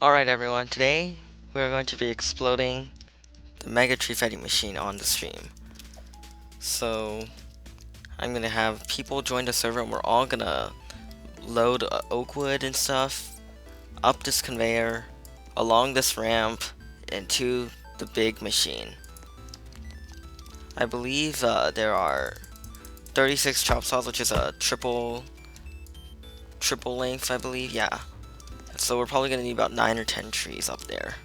Alright everyone, today we're going to be exploding the Mega TREEFETTI machine on the stream. So, I'm gonna have people join the server and we're all gonna load oak wood and stuff up this conveyor, along this ramp, into the big machine. I believe there are 36 chop saws, which is a triple length, I believe, yeah. So we're probably gonna need about 9 or 10 trees up there.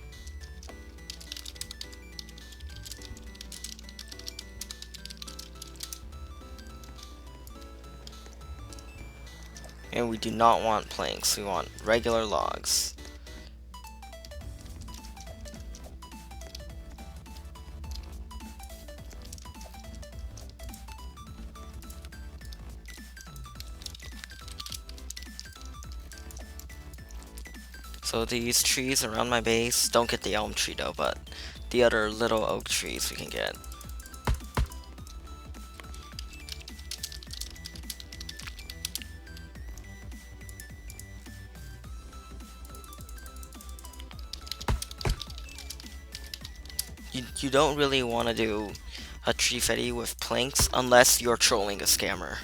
And we do not want planks, we want regular logs. So these trees around my base, don't get the elm tree though, but the other little oak trees we can get. You don't really want to do a TREEFETTI with planks unless you're trolling a scammer.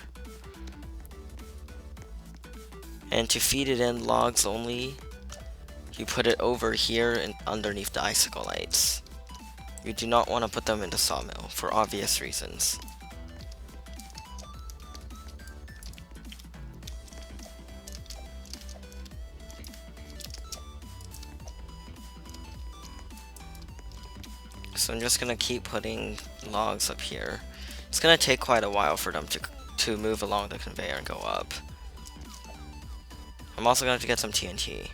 And to feed it in logs only, you put it over here and underneath the icicle lights. You do not want to put them in the sawmill for obvious reasons. So I'm just gonna keep putting logs up here. It's gonna take quite a while for them to move along the conveyor and go up. I'm also gonna have to get some TNT.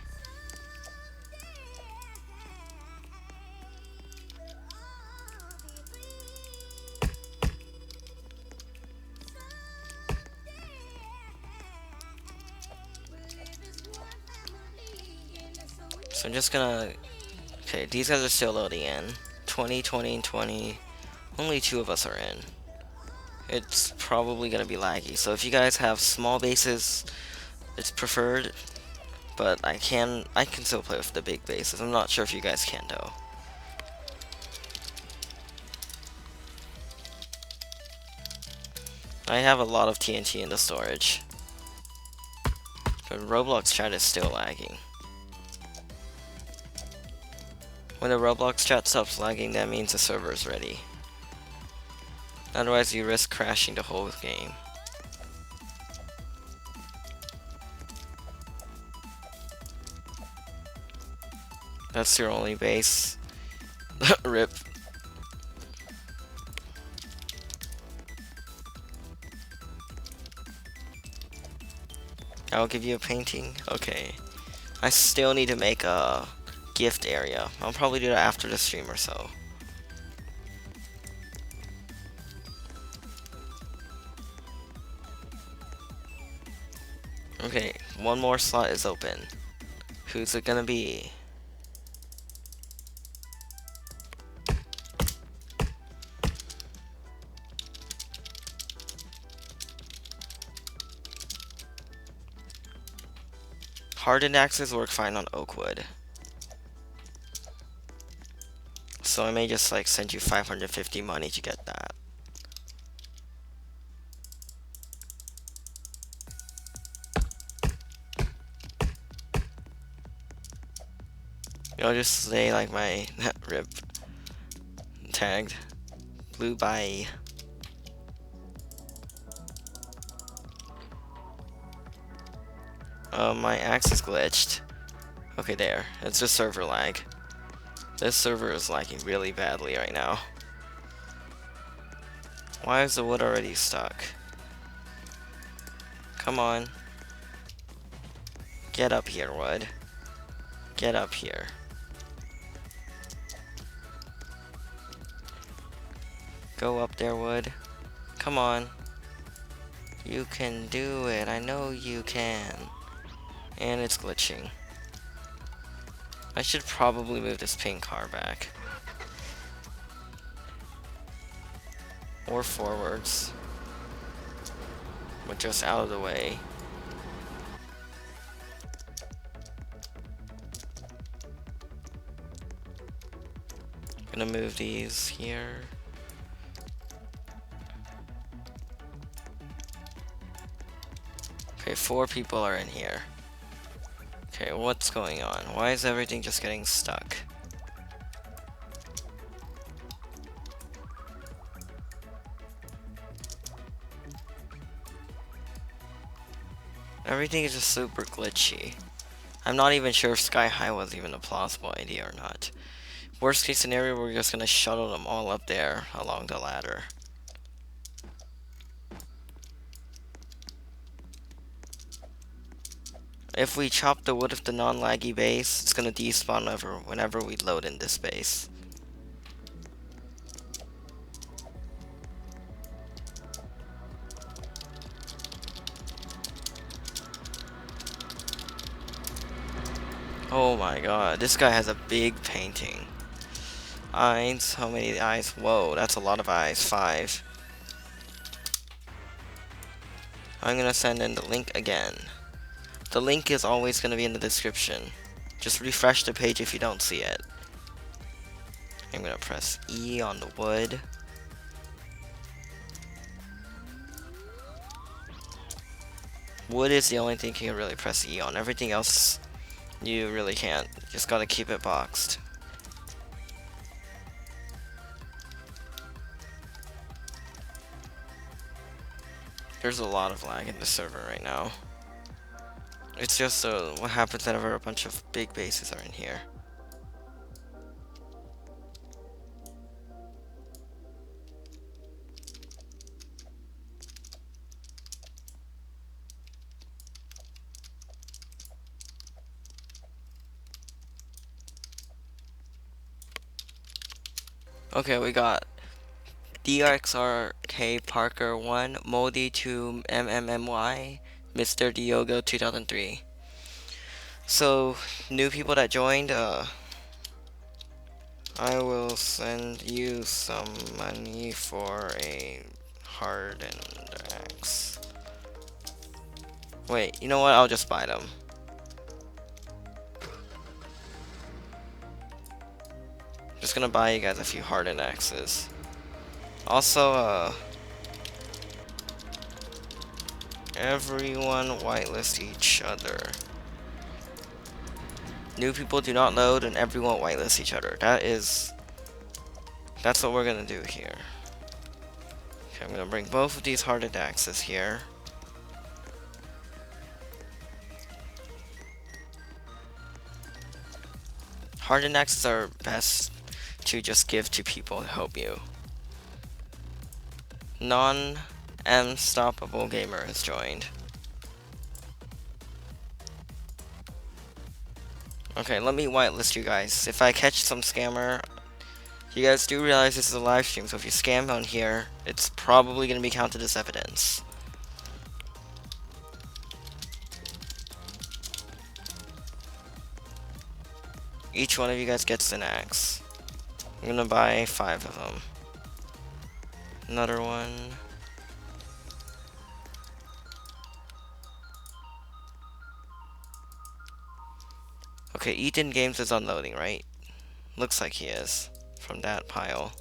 So I'm just gonna... Okay, these guys are still loading in. 20, 20, and 20. Only 2 of us are in. It's probably gonna be laggy. So if you guys have small bases, it's preferred. But I can still play with the big bases. I'm not sure if you guys can though. I have a lot of TNT in the storage. But Roblox chat is still lagging. When the Roblox chat stops lagging, that means the server is ready. Otherwise, you risk crashing the whole game. That's your only base. RIP. I'll give you a painting. Okay. I still need to make a gift area. I'll probably do that after the stream or so. Okay, one more slot is open. Who's it gonna be? Hardened axes work fine on oak wood. So I may just like send you 550 money to get that. I'll just say like my RIP tagged blue bye. My axe is glitched. Okay, there. It's just server lag. This server is lagging really badly right now. Why is the wood already stuck? Come on. Get up here, wood. Get up here. Go up there, wood. Come on. You can do it. I know you can. And it's glitching. I should probably move this pink car back. Or forwards. But just out of the way. Gonna move these here. Okay, 4 people are in here. Okay, what's going on? Why is everything just getting stuck? Everything is just super glitchy. I'm not even sure if Sky High was even a plausible idea or not. Worst case scenario, we're just gonna shuttle them all up there along the ladder. If we chop the wood of the non-laggy base, it's gonna despawn whenever we load in this base. Oh my god, this guy has a big painting. Eyes, how many eyes? Whoa, that's a lot of eyes. 5. I'm gonna send in the link again. The link is always gonna be in the description. Just refresh the page if you don't see it. I'm gonna press E on the wood. Wood is the only thing you can really press E on. Everything else, you really can't. Just gotta keep it boxed. There's a lot of lag in the server right now. It's just what happens whenever a bunch of big bases are in here. Okay, we got DRXRK Parker 1, Moldy 2 MMMY, Mr. Diogo 2003. So, new people that joined, I will send you some money for a hardened axe. Wait, you know what? I'll just buy them. Just gonna buy you guys a few hardened axes. Also, everyone whitelist each other. New people do not load and everyone whitelist each other. That's what we're gonna do here. Okay, I'm gonna bring both of these hardened axes here. Hardened axes are best to just give to people to help you. Non-unstoppable gamer has joined. Okay, let me whitelist you guys. If I catch some scammer, you guys do realize this is a live stream, so if you scam on here, it's probably going to be counted as evidence. Each one of you guys gets an axe. I'm going to buy 5 of them. Another one. Okay, Ethan Games is unloading, right? Looks like he is, from that pile.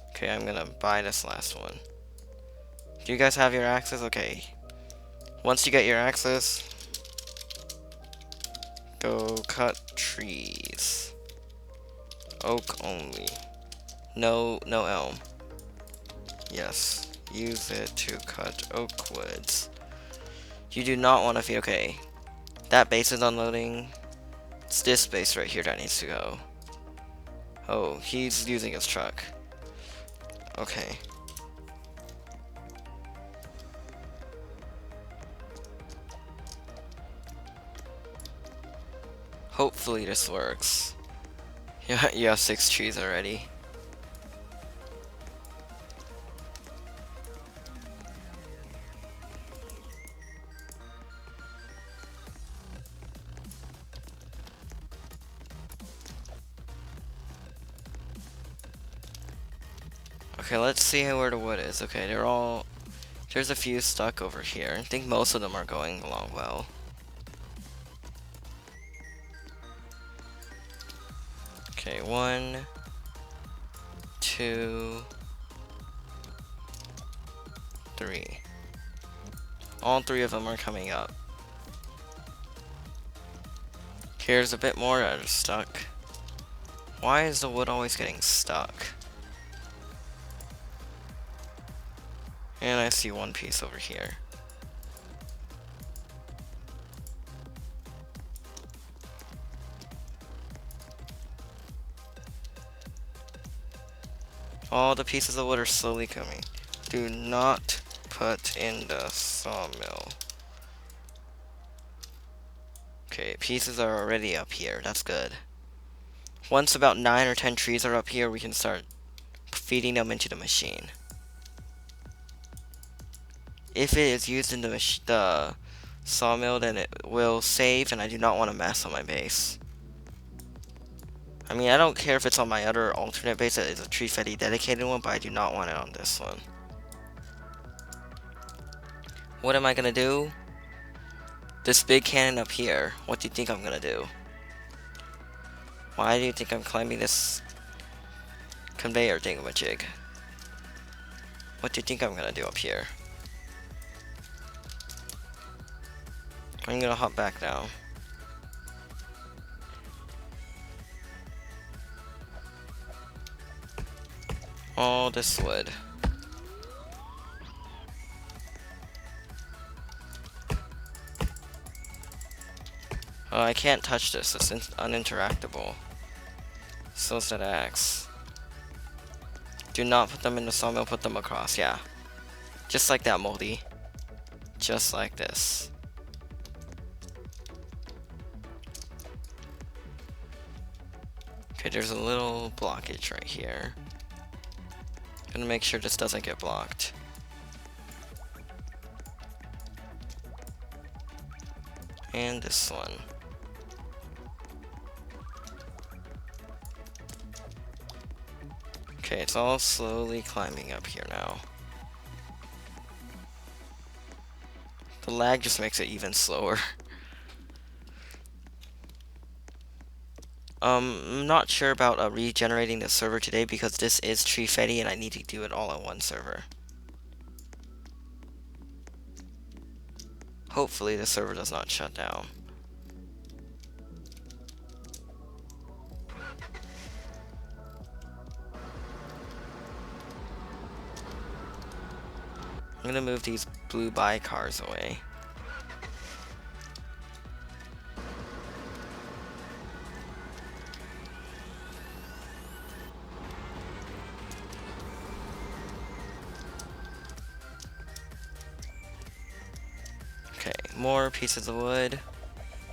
Okay, I'm gonna buy this last one. Do you guys have your axes? Okay. Once you get your axes, go cut trees. Oak only. No elm. Yes. Use it to cut oak woods. You do not want to feed. Okay, that base is unloading. It's this base right here that needs to go. Oh, he's using his truck. Okay. Hopefully this works. Yeah, you have 6 trees already. Okay, let's see where the wood is. Okay, there's a few stuck over here. I think most of them are going along well. Okay, 1, 2, 3. All 3 of them are coming up. Here's a bit more that are stuck. Why is the wood always getting stuck? And I see one piece over here. All the pieces of wood are slowly coming. Do not put in the sawmill. Okay, pieces are already up here. That's good. Once about 9 or 10 trees are up here, we can start feeding them into the machine. If it is used in the sawmill, then it will save, and I do not want to mess on my base. I mean, I don't care if it's on my other alternate base that is a TREEFETTI dedicated one, but I do not want it on this one. What am I gonna do? This big cannon up here, what do you think I'm gonna do? Why do you think I'm climbing this conveyor thingamajig? What do you think I'm gonna do up here? I'm gonna hop back now. All this wood. Oh, I can't touch this. It's uninteractable. So is that axe. Do not put them in the sawmill, put them across, yeah. Just like that, Moldy. Just like this. Okay, there's a little blockage right here. Gonna make sure this doesn't get blocked. And this one. Okay, it's all slowly climbing up here now. The lag just makes it even slower. I'm not sure about regenerating the server today because this is TREEFETTI and I need to do it all on one server. Hopefully the server does not shut down. I'm gonna move these blue buy cars away. Okay, more pieces of wood,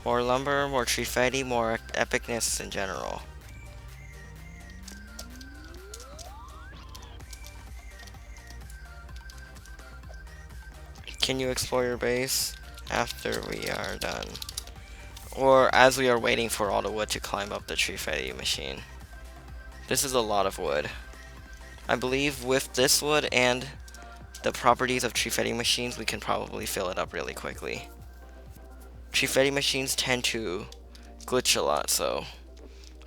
more lumber, more TREEFETTI, more epicness in general. Can you explore your base after we are done? Or as we are waiting for all the wood to climb up the TREEFETTI machine. This is a lot of wood. I believe with this wood and the properties of TREEFETTI machines, we can probably fill it up really quickly. TREEFETTI machines tend to glitch a lot, so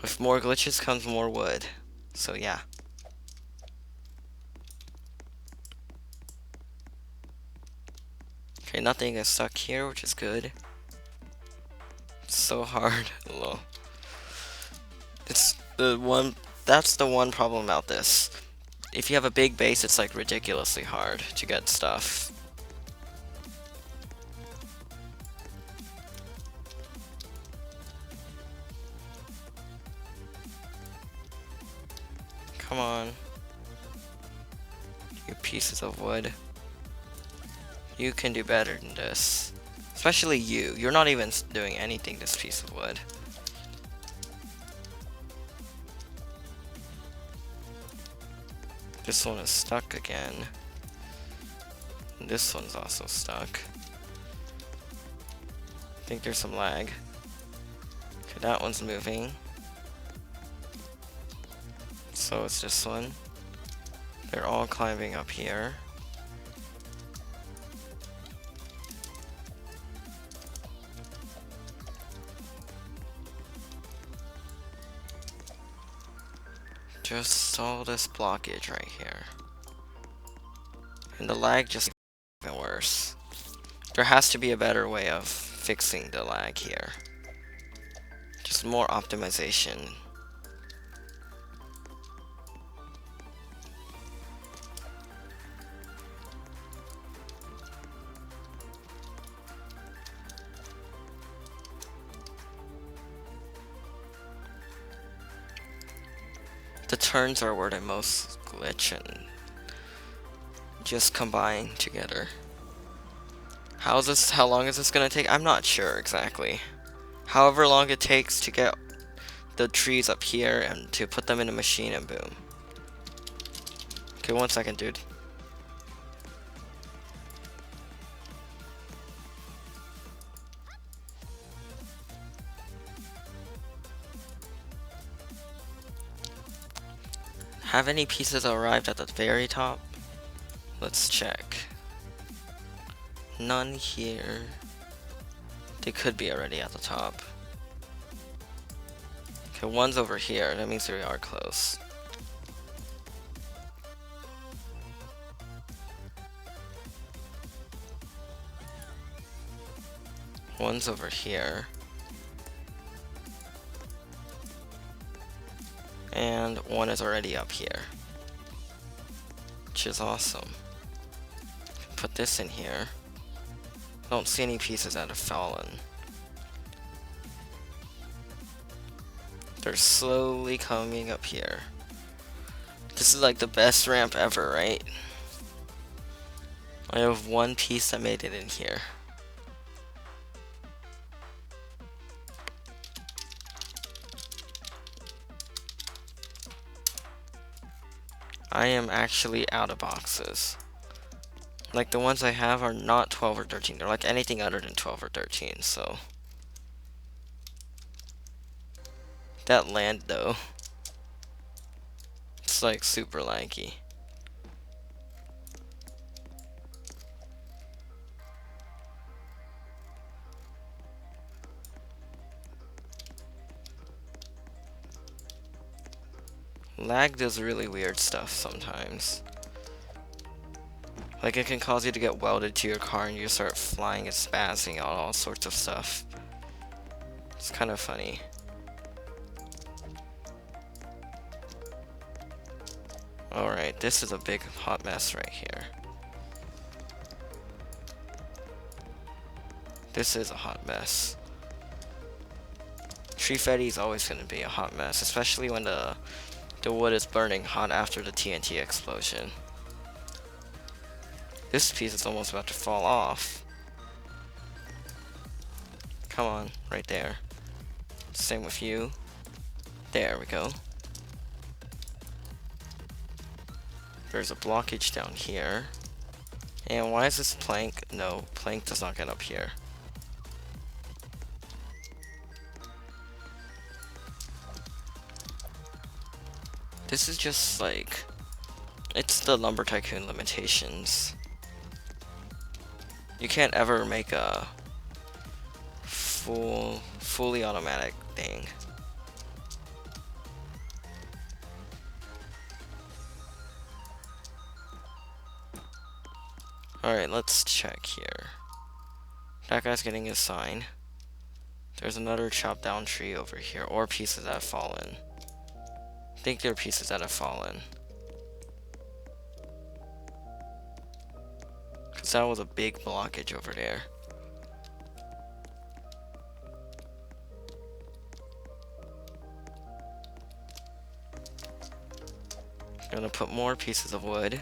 with more glitches comes more wood. So yeah. Okay, nothing is stuck here, which is good. It's so hard. Lol. That's the one problem about this. If you have a big base, it's like ridiculously hard to get stuff. Come on. You pieces of wood. You can do better than this. Especially you. You're not even doing anything, this piece of wood. This one is stuck again. This one's also stuck. I think there's some lag. Okay, that one's moving. So it's this one. They're all climbing up here. Just saw this blockage right here. And the lag just even worse. There has to be a better way of fixing the lag here. Just more optimization. The turns are where they most glitch and just combine together. How long is this gonna take? I'm not sure exactly. However long it takes to get the trees up here and to put them in a machine and boom. Okay, 1 second, dude. Have any pieces arrived at the very top? Let's check. None here. They could be already at the top. Okay, one's over here. That means we are close. One's over here. And one is already up here. Which is awesome. Put this in here. Don't see any pieces that have fallen. They're slowly coming up here. This is like the best ramp ever, right? I have one piece that made it in here. I am actually out of boxes. Like the ones I have are not 12 or 13. They're like anything other than 12 or 13, so. That land though. It's like super laggy. Lag does really weird stuff sometimes. Like it can cause you to get welded to your car and you start flying and spazzing out all sorts of stuff. It's kind of funny. Alright, this is a big hot mess right here. This is a hot mess. TREEFETTI is always going to be a hot mess, especially when the wood is burning hot after the TNT explosion. This piece is almost about to fall off. Come on, right there. Same with you. There we go. There's a blockage down here. And why is this plank? No, plank does not get up here. This is just like, it's the Lumber Tycoon limitations. You can't ever make a fully automatic thing. Alright, let's check here. That guy's getting his sign. There's another chopped down tree over here, or pieces that have fallen. I think they're pieces that have fallen. Because that was a big blockage over there. gonna put more pieces of wood.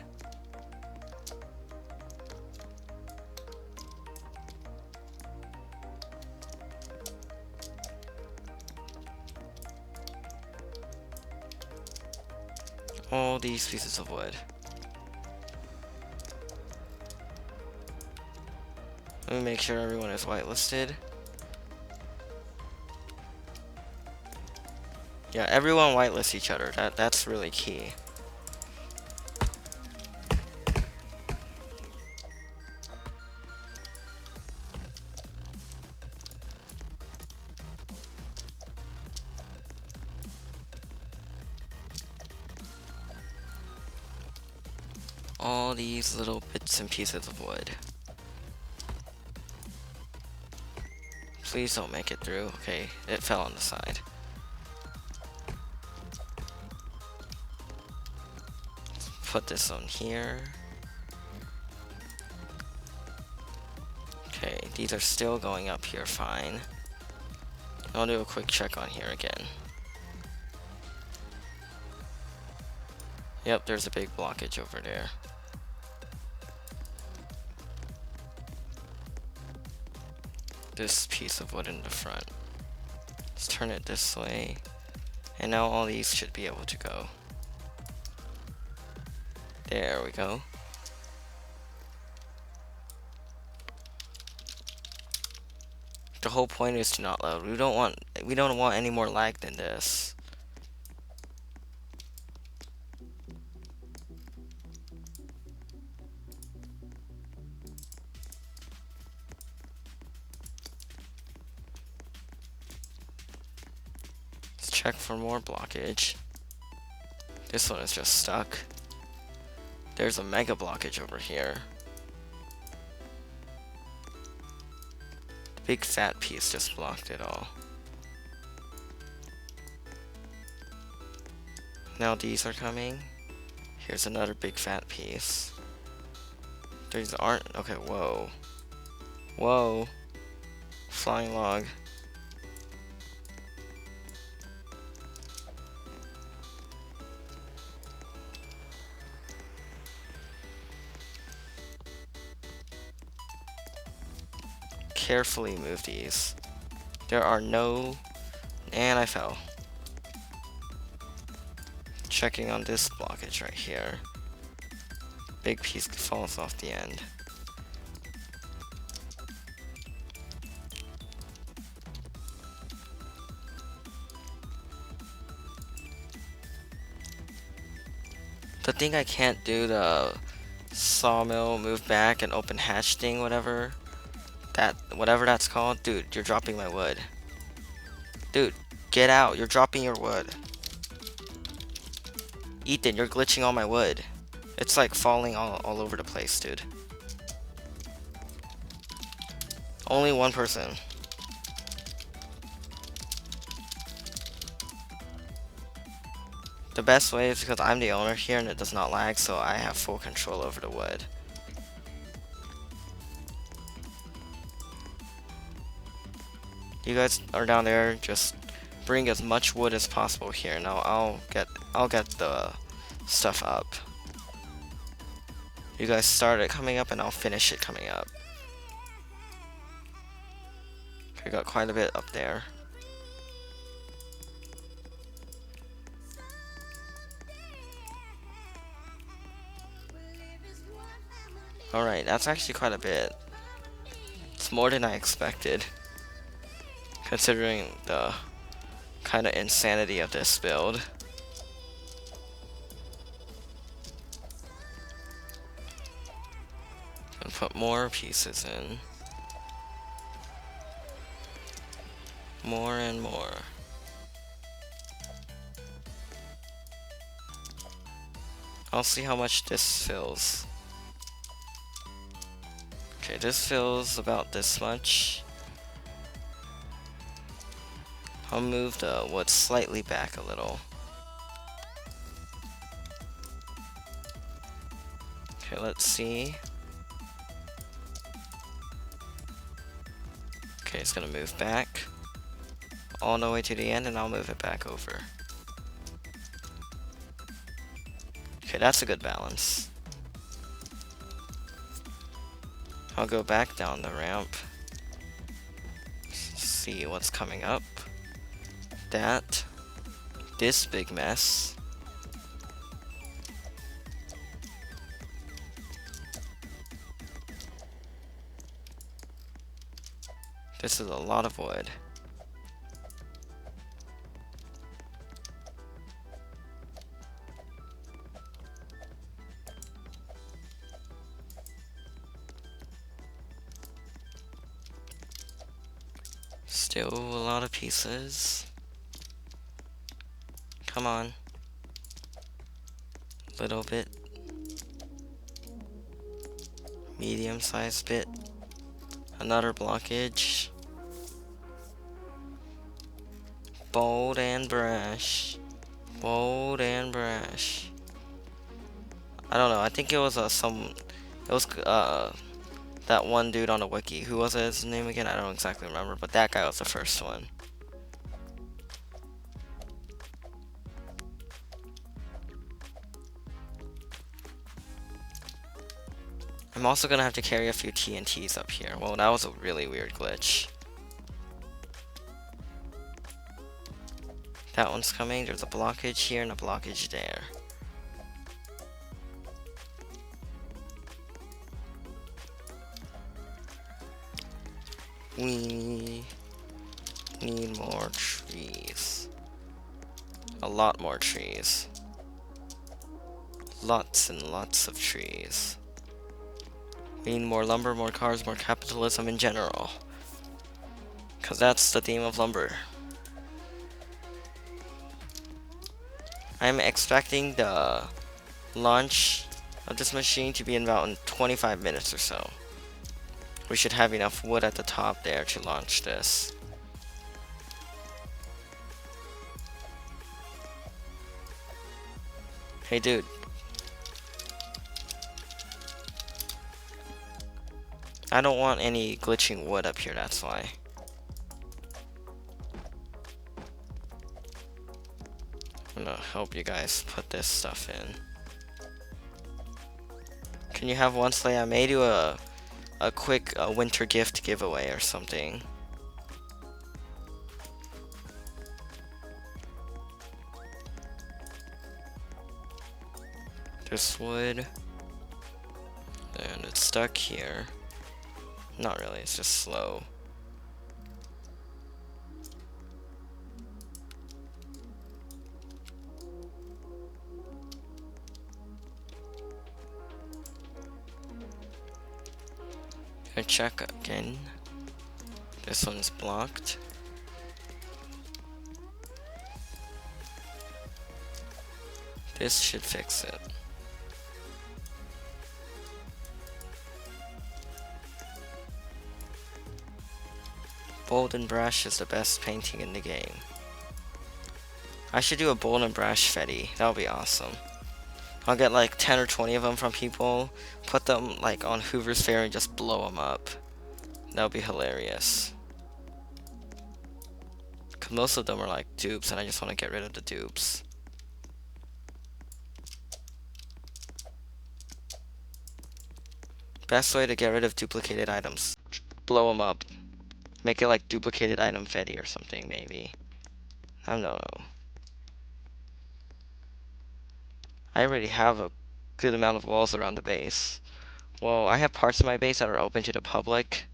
All these pieces of wood. Let me make sure everyone is whitelisted. Yeah, everyone whitelists each other. That's really key. All these little bits and pieces of wood. Please don't make it through. Okay, it fell on the side. Put this on here. Okay, these are still going up here fine. I'll do a quick check on here again. Yep, there's a big blockage over there. This piece of wood in the front. Let's turn it this way. And now all these should be able to go. There we go. The whole point is to not load. We don't want any more lag than this. Let's check for more blockage. This one is just stuck. There's a mega blockage over here. The big fat piece just blocked it all. Now these are coming. Here's another big fat piece. These aren't, okay, whoa. Whoa. Flying log. Carefully move these. There are no, and I fell. Checking on this blockage right here. Big piece falls off the end. The thing I can't do, the sawmill move back and open hatch thing, whatever that's called. Dude, you're dropping my wood. Dude, get out. You're dropping your wood. Ethan, you're glitching all my wood. It's like falling all over the place, dude. Only one person. The best way is because I'm the owner here and it does not lag, so I have full control over the wood. You guys are down there, just bring as much wood as possible here, and I'll get the stuff up. You guys start it coming up and I'll finish it coming up. Okay, got quite a bit up there. Alright, that's actually quite a bit. It's more than I expected, considering the kind of insanity of this build. And put more pieces in. More and more. I'll see how much this fills. Okay, this fills about this much. I'll move the wood slightly back a little. Okay, let's see. Okay, it's gonna move back all the way to the end and I'll move it back over. Okay, that's a good balance. I'll go back down the ramp. See what's coming up. This big mess. This is a lot of wood. Still a lot of pieces. Come on. Little bit. Medium-sized bit. Another blockage. Bold and brash. Bold and brash. I don't know. I think it was that one dude on the wiki. Who was his name again? I don't exactly remember, but that guy was the first one. I'm also gonna have to carry a few TNTs up here. Well, that was a really weird glitch. That one's coming. There's a blockage here and a blockage there. We need more trees. A lot more trees. Lots and lots of trees. We need more lumber, more cars, more capitalism in general. Because that's the theme of lumber. I'm expecting the launch of this machine to be in about 25 minutes or so. We should have enough wood at the top there to launch this. Hey dude. I don't want any glitching wood up here, that's why. I'm gonna help you guys put this stuff in. Can you have one sleigh? I may do a quick winter gift giveaway or something. This wood. And it's stuck here. Not really, it's just slow. Gonna check again. This one's blocked. This should fix it. Bold and brash is the best painting in the game. I should do a bold and brash fetti. That would be awesome. I'll get like 10 or 20 of them from people, put them like on Hoover's Fair and just blow them up. That would be hilarious. Cause most of them are like dupes and I just want to get rid of the dupes. Best way to get rid of duplicated items. Blow them up. Make it like duplicated item fetti or something maybe. I don't know. I already have a good amount of walls around the base. Well, I have parts of my base that are open to the public.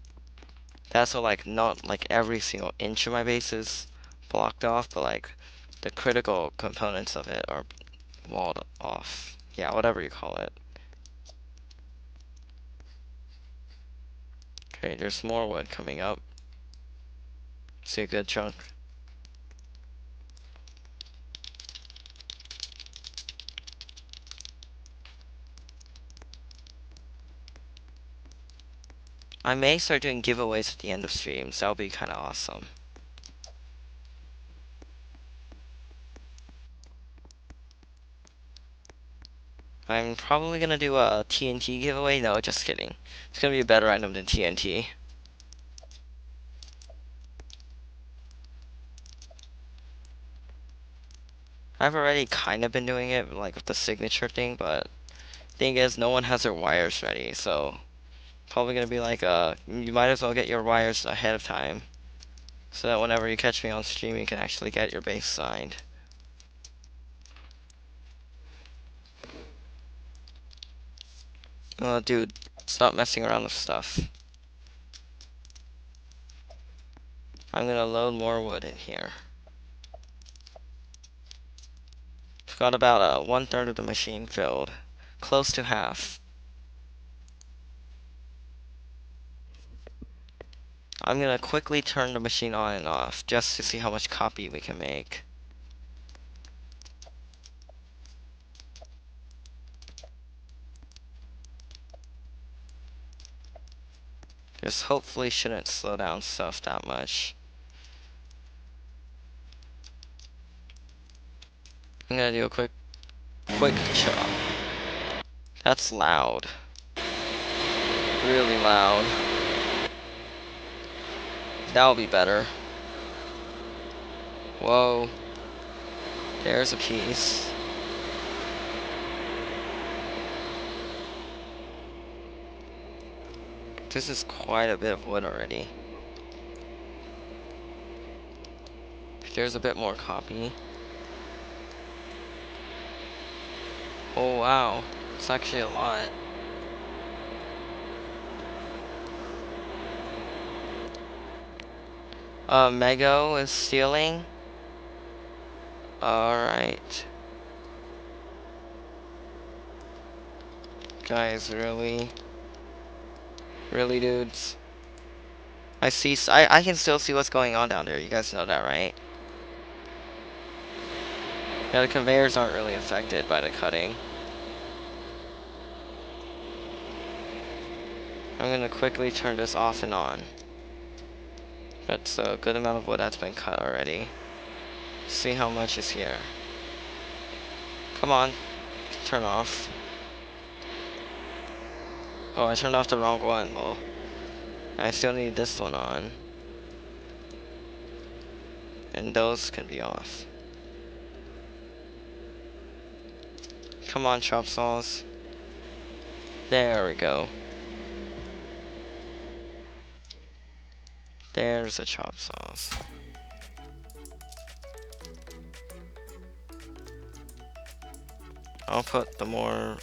That's why like not like every single inch of my base is blocked off, but like the critical components of it are walled off. Yeah, whatever you call it. Okay, there's more wood coming up. See a good chunk. I may start doing giveaways at the end of streams. That would be kind of awesome. I'm probably gonna do a TNT giveaway. No, just kidding. It's gonna be a better item than TNT. I've already kind of been doing it, like with the signature thing, but thing is, no one has their wires ready, so probably gonna be like, you might as well get your wires ahead of time, so that whenever you catch me on stream, you can actually get your base signed. Oh, dude, stop messing around with stuff. I'm gonna load more wood in here. I've got about 1/3 of the machine filled, close to half. I'm gonna quickly turn the machine on and off, just to see how much copy we can make. This hopefully shouldn't slow down stuff that much. I'm gonna do a quick chop. That's loud. Really loud. That'll be better. Whoa. There's a piece. This is quite a bit of wood already. There's a bit more copy. Oh wow. It's actually a lot. Mego is stealing. Alright. Guys, really? Really, dudes? I can still see what's going on down there. You guys know that, right? Yeah, the conveyors aren't really affected by the cutting. I'm gonna quickly turn this off and on. That's a good amount of wood that's been cut already. See how much is here. Come on, turn off. Oh, I turned off the wrong one. Well, I still need this one on. And those can be off. Come on, chop saws. There we go. There's the chop saws. I'll put the more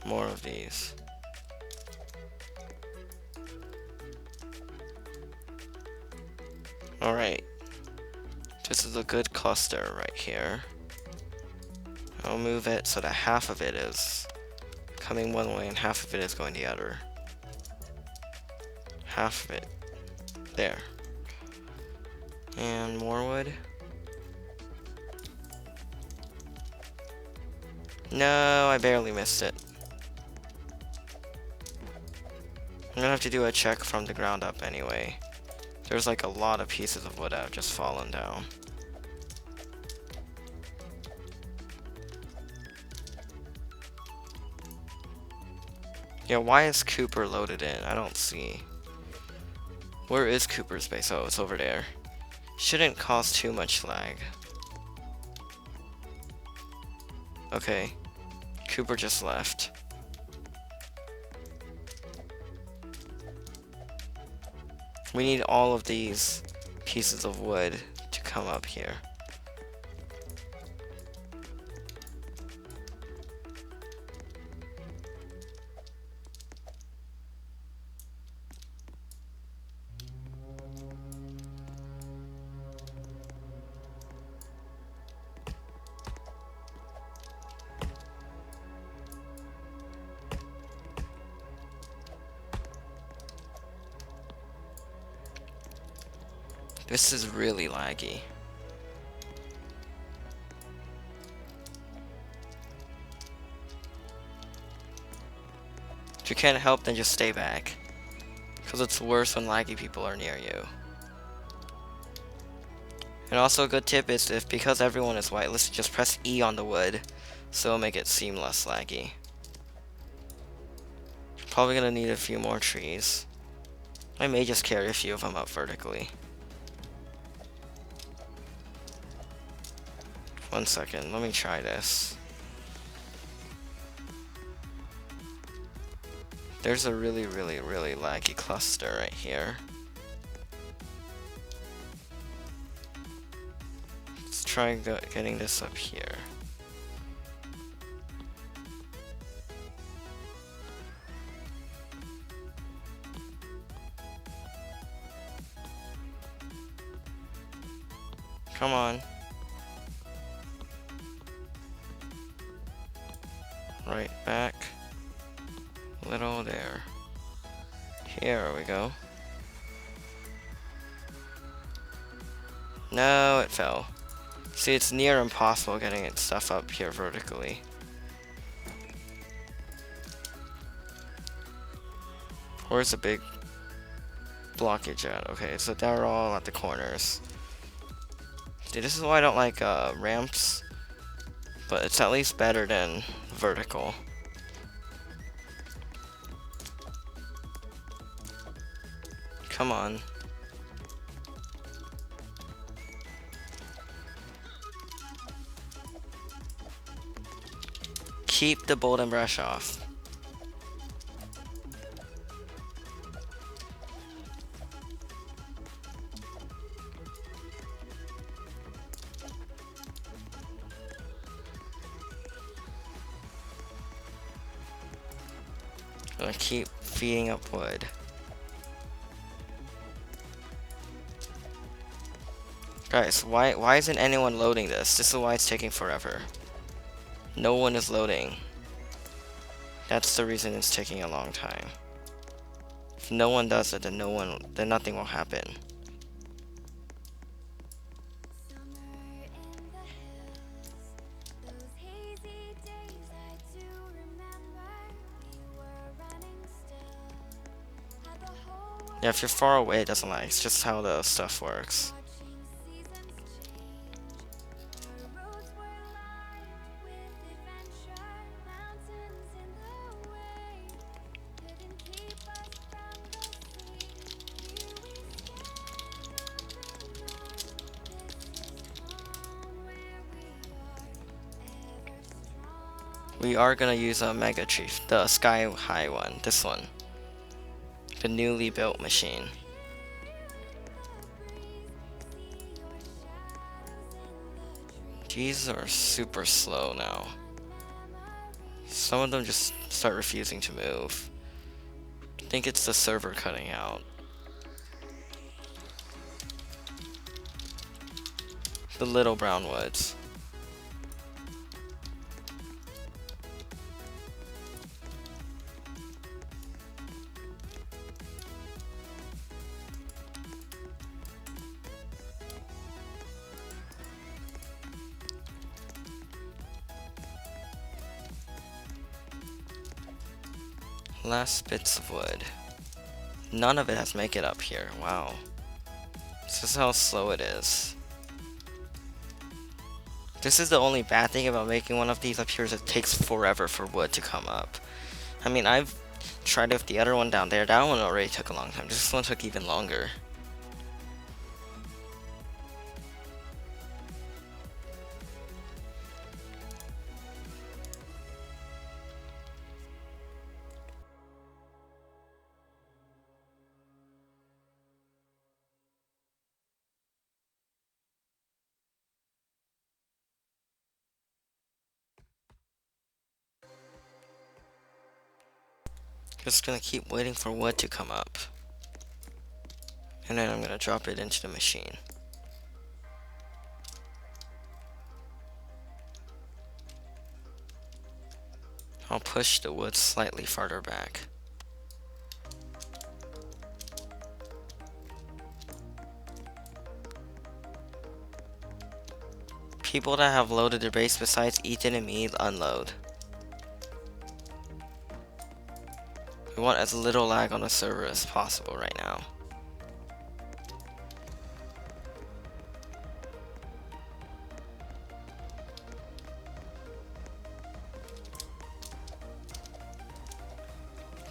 of these. Alright. This is a good cluster right here. I'll move it so that half of it is coming one way and half of it is going the other. Half of it. There. And more wood. No, I barely missed it. I'm gonna have to do a check from the ground up anyway. There's like a lot of pieces of wood that have just fallen down. Yeah, why is Cooper loaded in? I don't see. Where is Cooper's base? Oh, it's over there. Shouldn't cause too much lag. Okay. Cooper just left. We need all of these pieces of wood to come up here. This is really laggy. If you can't help, then just stay back. Because it's worse when laggy people are near you. And also a good tip is because everyone is whitelisted, just press E on the wood. So it'll make it seem less laggy. Probably gonna need a few more trees. I may just carry a few of them up vertically. 1 second, let me try this. There's a really laggy cluster right here. Let's try getting this up here. Come on. Right back. Little there. Here we go. No, it fell. See, it's near impossible getting its stuff up here vertically. Where's the big blockage at? Okay, so they're all at the corners. See, this is why I don't like ramps, but it's at least better than vertical. Come on. Keep the bolt and brush off. I'm gonna keep feeding up wood. Guys, why isn't anyone loading this? This is why it's taking forever. No one is loading. That's the reason it's taking a long time. If no one does it, then nothing will happen. Yeah, if you're far away, it doesn't lag. It's just how the stuff works. We are gonna use a Mega Tree, the sky high one, this one. The newly built machine. These are super slow now. Some of them just start refusing to move. I think it's the server cutting out. The little brown woods. Last bits of wood. None of it has make it up here. Wow. This is how slow it is. This is the only bad thing about making one of these up here is it takes forever for wood to come up. I mean, I've tried with the other one down there. That one already took a long time. This one took even longer. Just gonna keep waiting for wood to come up. And then I'm gonna drop it into the machine. I'll push the wood slightly farther back. People that have loaded their base besides Ethan and me unload. We want as little lag on the server as possible right now.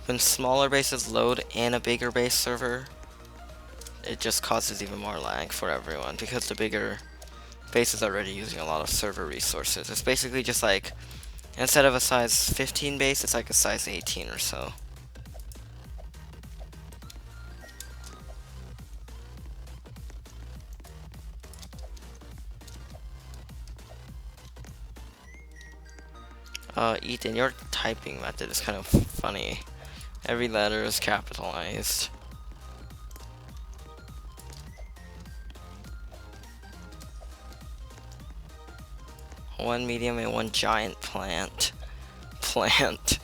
When smaller bases load and a bigger base server, it just causes even more lag for everyone because the bigger base is already using a lot of server resources. It's basically just like, instead of a size 15 base, it's like a size 18 or so. Ethan, your typing method is kind of funny. Every letter is capitalized. One medium and one giant plant. Plant.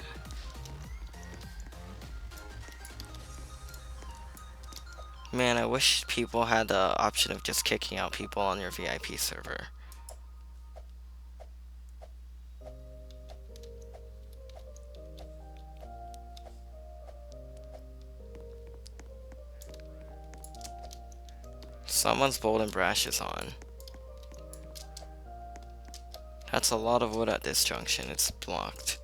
Man, I wish people had the option of just kicking out people on your VIP server. Someone's bold and brash is on. That's a lot of wood at this junction. It's blocked.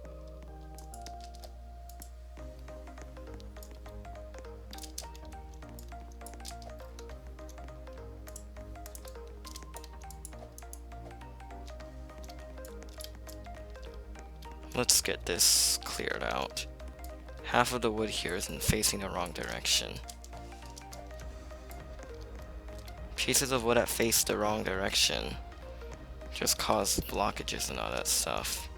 Let's get this cleared out. Half of the wood here is facing the wrong direction. Pieces of wood that face the wrong direction just cause blockages and all that stuff.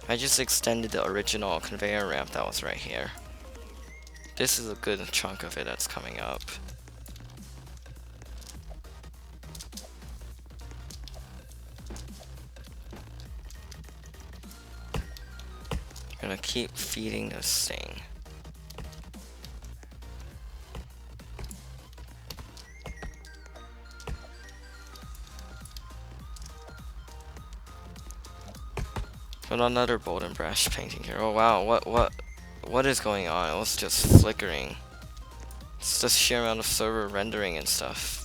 I just extended the original conveyor ramp that was right here. This is a good chunk of it that's coming up. I'm gonna keep feeding this thing. Put another bold and brash painting here. Oh wow, what is going on? It was just flickering. It's just sheer amount of server rendering and stuff.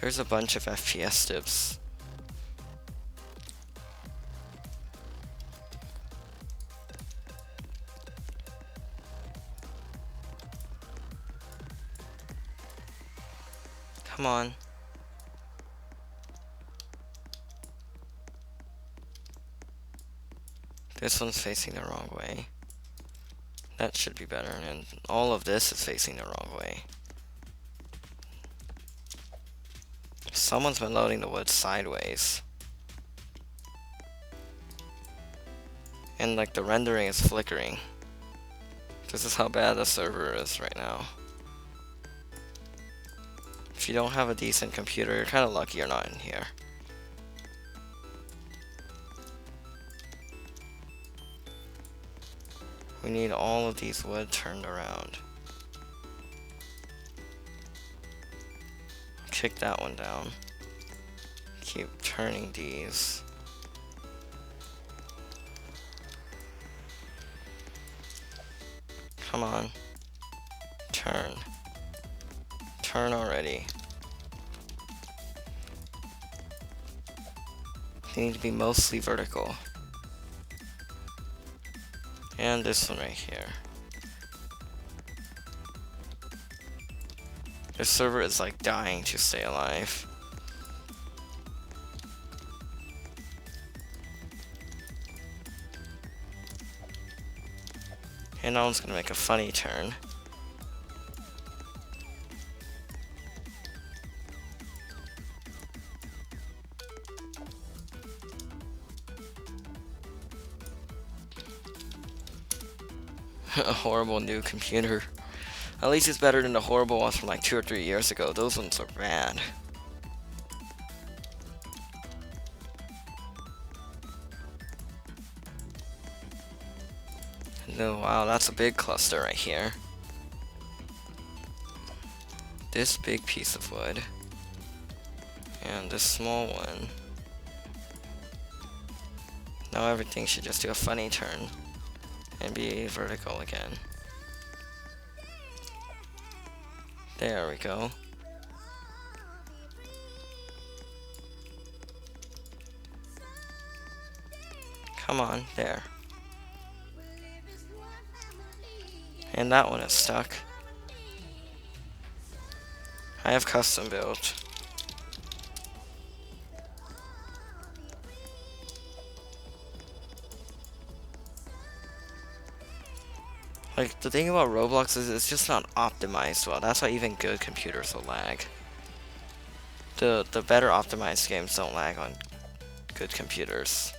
There's a bunch of FPS dips. Come on. This one's facing the wrong way. That should be better, and all of this is facing the wrong way. Someone's been loading the wood sideways. And like the rendering is flickering. This is how bad the server is right now. If you don't have a decent computer, you're kind of lucky you're not in here. We need all of these wood turned around. Kick that one down. Keep turning these. Come on. Turn. Turn already. They need to be mostly vertical. And this one right here. This server is like dying to stay alive. And that one's gonna make a funny turn. A horrible new computer. At least it's better than the horrible ones from like 2 or 3 years ago. Those ones are bad. No, wow, that's a big cluster right here. This big piece of wood. And this small one. Now everything should just do a funny turn. And be vertical again. There we go. Come on, there. And that one is stuck. I have custom built. Like, the thing about Roblox is it's just not optimized well. That's why even good computers will lag. The better optimized games don't lag on good computers.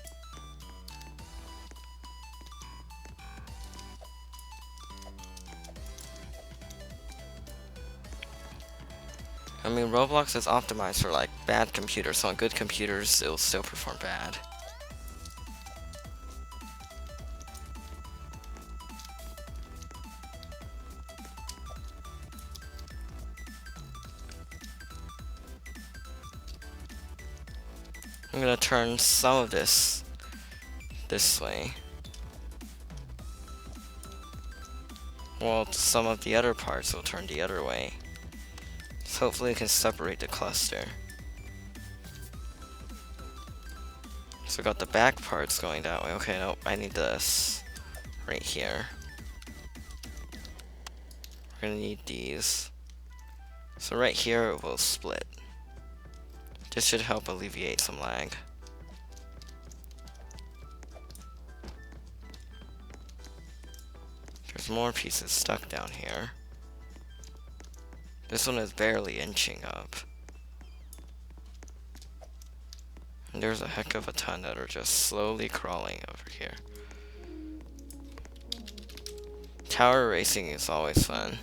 I mean, Roblox is optimized for like bad computers, so on good computers it'll still perform bad. I'm gonna turn some of this way. While some of the other parts will turn the other way. So hopefully it can separate the cluster. So I got the back parts going that way. Okay, nope, I need this right here. We're gonna need these. So right here it will split. This should help alleviate some lag. There's more pieces stuck down here. This one is barely inching up. And there's a heck of a ton that are just slowly crawling over here. Tower racing is always fun.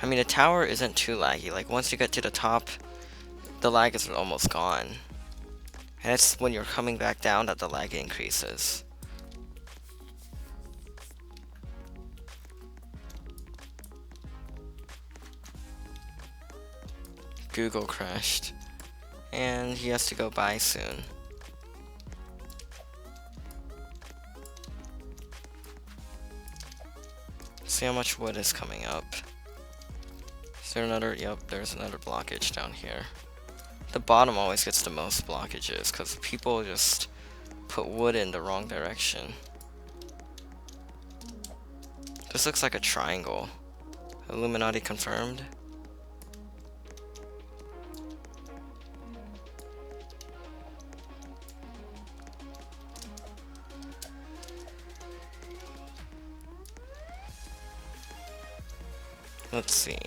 I mean, the tower isn't too laggy. Like, once you get to the top, the lag is almost gone. And it's when you're coming back down that the lag increases. Google crashed. And he has to go by soon. See how much wood is coming up. Is there another? Yep, there's another blockage down here. The bottom always gets the most blockages because people just put wood in the wrong direction. This looks like a triangle. Illuminati confirmed. Let's see.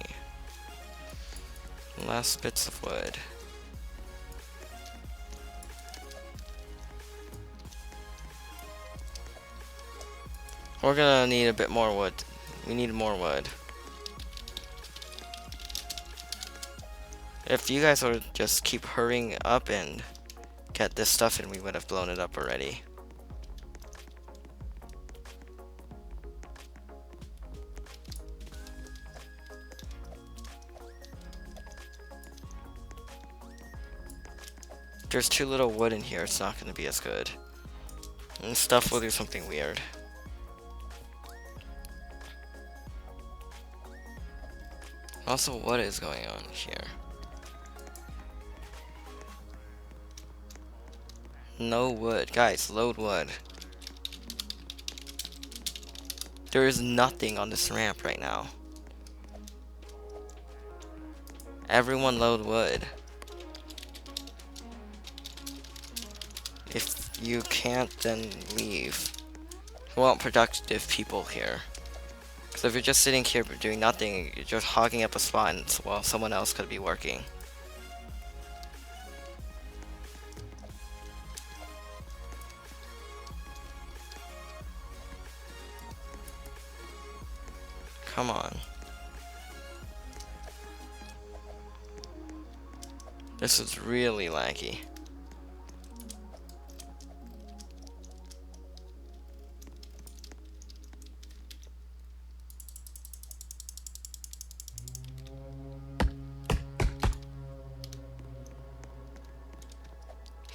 Last bits of wood. We're gonna need a bit more wood. We need more wood. If you guys would just keep hurrying up and get this stuff in, we would have blown it up already. There's too little wood in here, it's not going to be as good. And stuff will do something weird. Also, what is going on here? No wood. Guys, load wood. There is nothing on this ramp right now. Everyone load wood. If you can't, then leave. We want productive people here. Because if you're just sitting here but doing nothing, you're just hogging up a spot while someone else could be working. Come on. This is really laggy.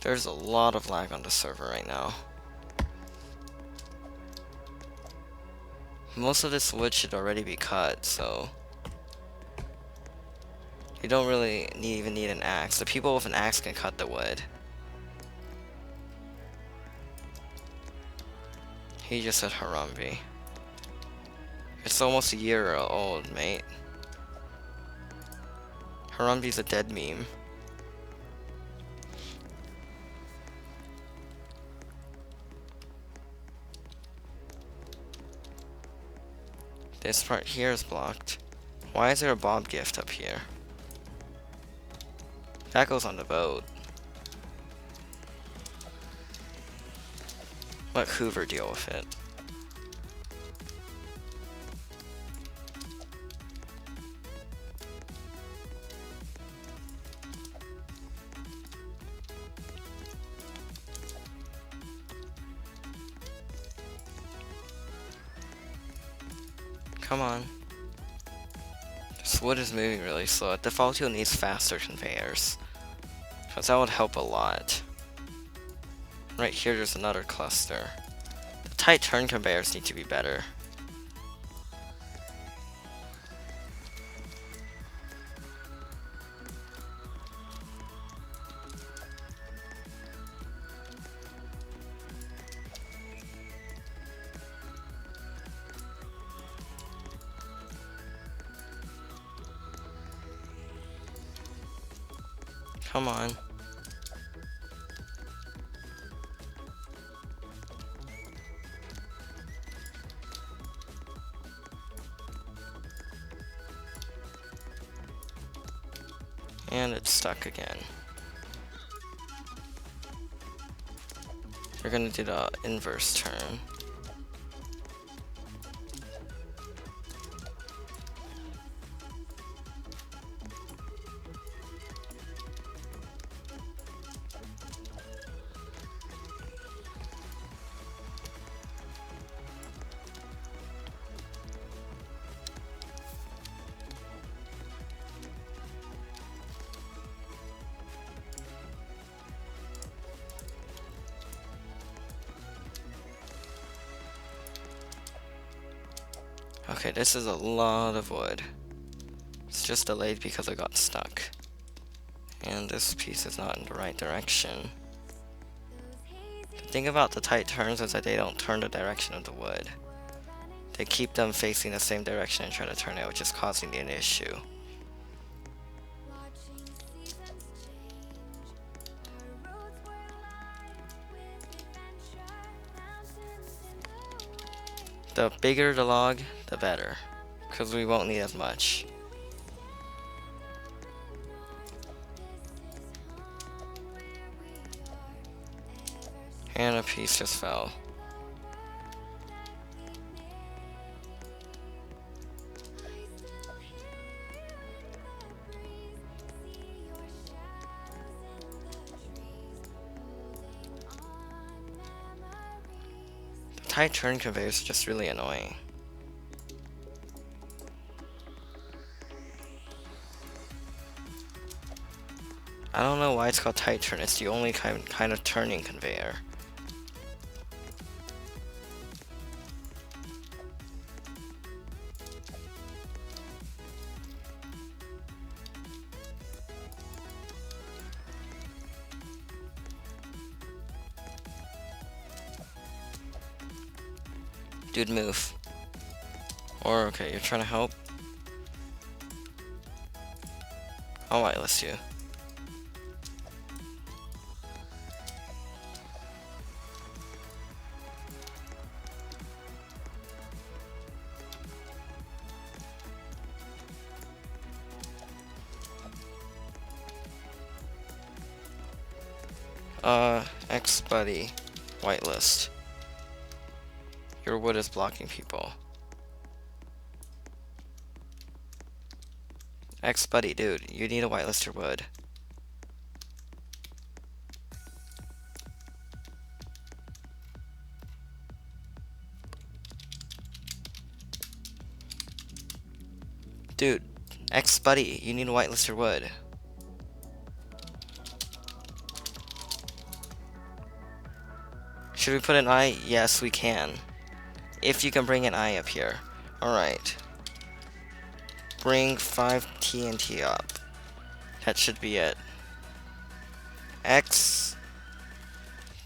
There's a lot of lag on the server right now. Most of this wood should already be cut, so you don't really even need an axe. The people with an axe can cut the wood. He just said Harambe. It's almost a year old, mate. Harambe's a dead meme. This part here is blocked. Why is there a Bob gift up here? That goes on the boat. Let Hoover deal with it. Come on. This wood is moving really slow. The default wheel needs faster conveyors, because that would help a lot. Right here there's another cluster. The tight turn conveyors need to be better. Come on. And it's stuck again. We're gonna do the inverse turn. Okay, this is a lot of wood. It's just delayed because I got stuck. And this piece is not in the right direction. The thing about the tight turns is that they don't turn the direction of the wood. They keep them facing the same direction and try to turn it, which is causing an issue. The bigger the log, the better, because we won't need as much. And a piece just fell. The tight turn conveyors are just really annoying. I don't know why it's called tight turn. It's the only kind of turning conveyor. Dude, move. Or, okay, you're trying to help? I'll whitelist you. X-Buddy, whitelist. Your wood is blocking people. X-Buddy, dude, you need to whitelist your wood. Dude, X-Buddy, you need to whitelist your wood. Should we put an eye? Yes, we can. If you can bring an eye up here. Alright. Bring 5 TNT up. That should be it. X.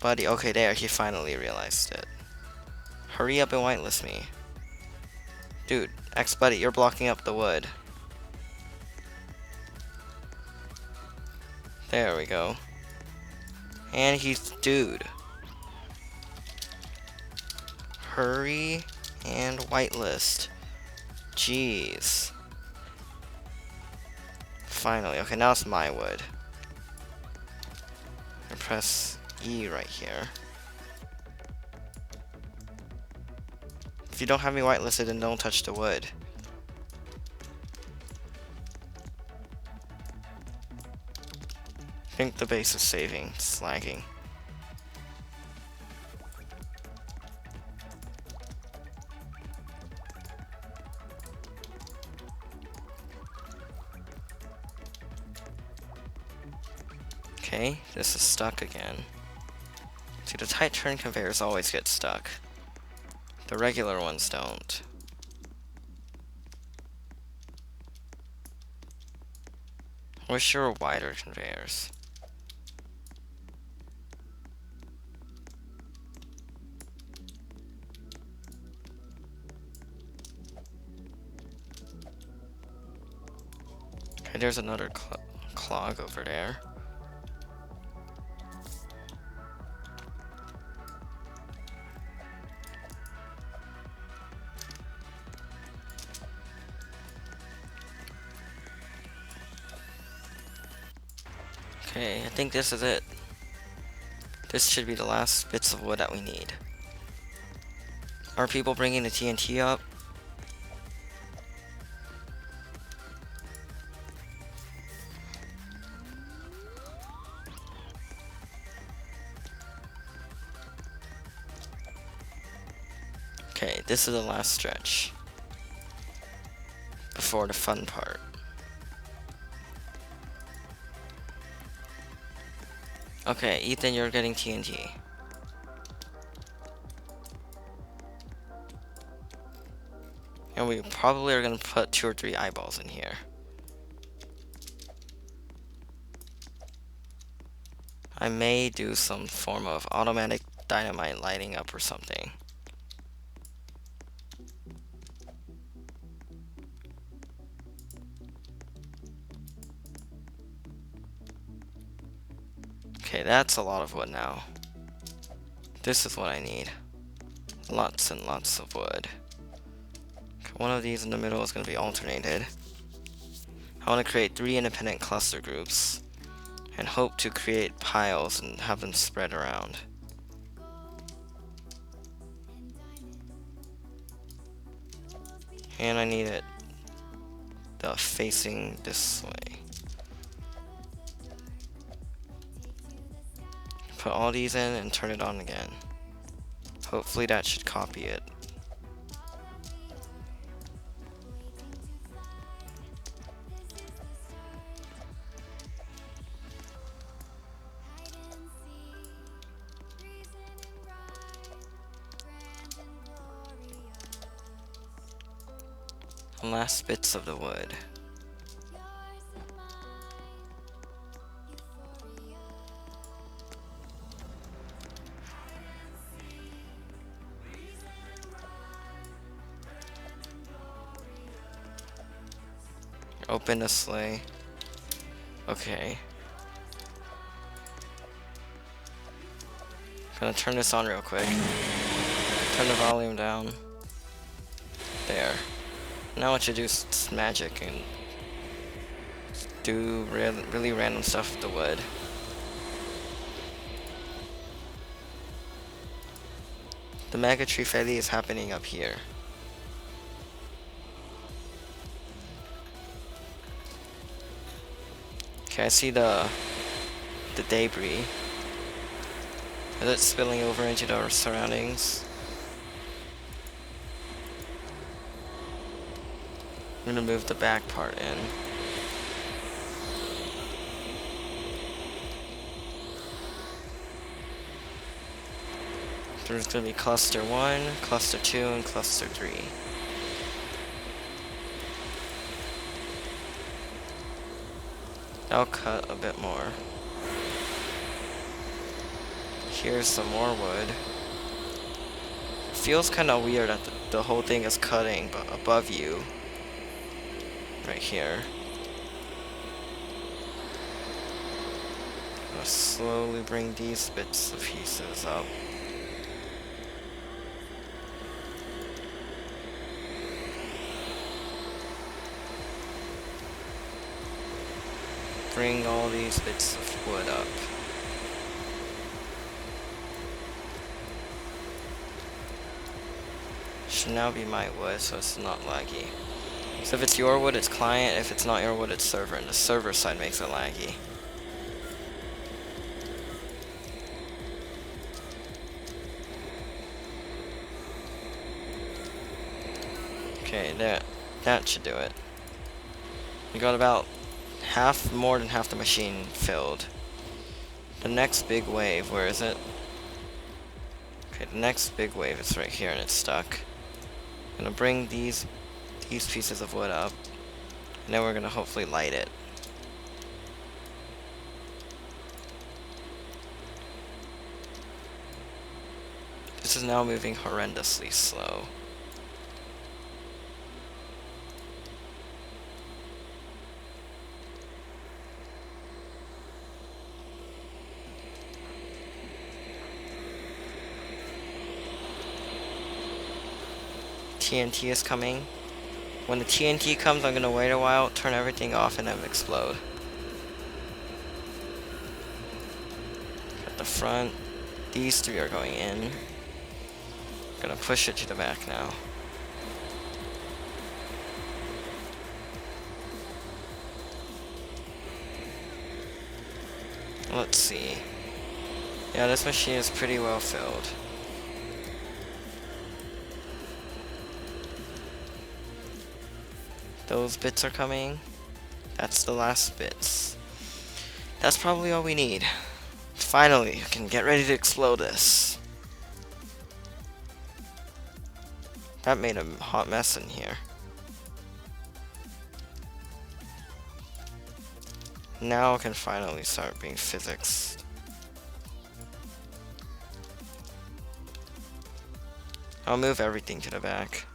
Buddy, okay, there, he finally realized it. Hurry up and whitelist me. Dude, X buddy, you're blocking up the wood. There we go. And he's, dude. Hurry and whitelist. Jeez. Finally, okay, now it's my wood. And press E right here. If you don't have me whitelisted, then don't touch the wood. I think the base is saving. It's lagging. Okay, this is stuck again. See, the tight turn conveyors always get stuck. The regular ones don't. Wish there were wider conveyors. Okay, there's another clog over there. Okay, I think this is it. This should be the last bits of wood that we need. Are people bringing the TNT up? Okay, this is the last stretch. Before the fun part. Okay, Ethan, you're getting TNT. And we probably are going to put 2 or 3 eyeballs in here. I may do some form of automatic dynamite lighting up or something. Okay, that's a lot of wood now. This is what I need. Lots and lots of wood. Okay, one of these in the middle is going to be alternated. I want to create 3 independent cluster groups and hope to create piles and have them spread around. And I need it facing this way. Put all these in and turn it on again. Hopefully that should copy it. Last bits of the wood. Open the sleigh. Okay. Gonna turn this on real quick. Turn the volume down. There. Now what you do is magic and do really random stuff with the wood. The mega TREEFETTI is happening up here. Okay, I see the debris. Is it spilling over into the surroundings? I'm gonna move the back part in. There's going to be cluster 1, cluster 2, and cluster 3. I'll cut a bit more. Here's some more wood. Feels kind of weird that the whole thing is cutting, but above you. Right here. I'll slowly bring these bits of pieces up. Bring all these bits of wood up. Should now be my wood, so it's not laggy. So if it's your wood, it's client. If it's not your wood, it's server. And the server side makes it laggy. Okay, that should do it. We got about more than half the machine filled. The next big wave, where is it? Okay, the next big wave is right here and it's stuck. I'm gonna bring these pieces of wood up, and then we're gonna hopefully light it. This is now moving horrendously slow. TNT is coming. When the TNT comes, I'm gonna wait a while, turn everything off, and then explode. At the front, these 3 are going in. Gonna push it to the back now. Let's see. Yeah, this machine is pretty well filled. Those bits are coming. That's the last bits. That's probably all we need. Finally, I can get ready to explode this. That made a hot mess in here. Now I can finally start being physics. I'll move everything to the back.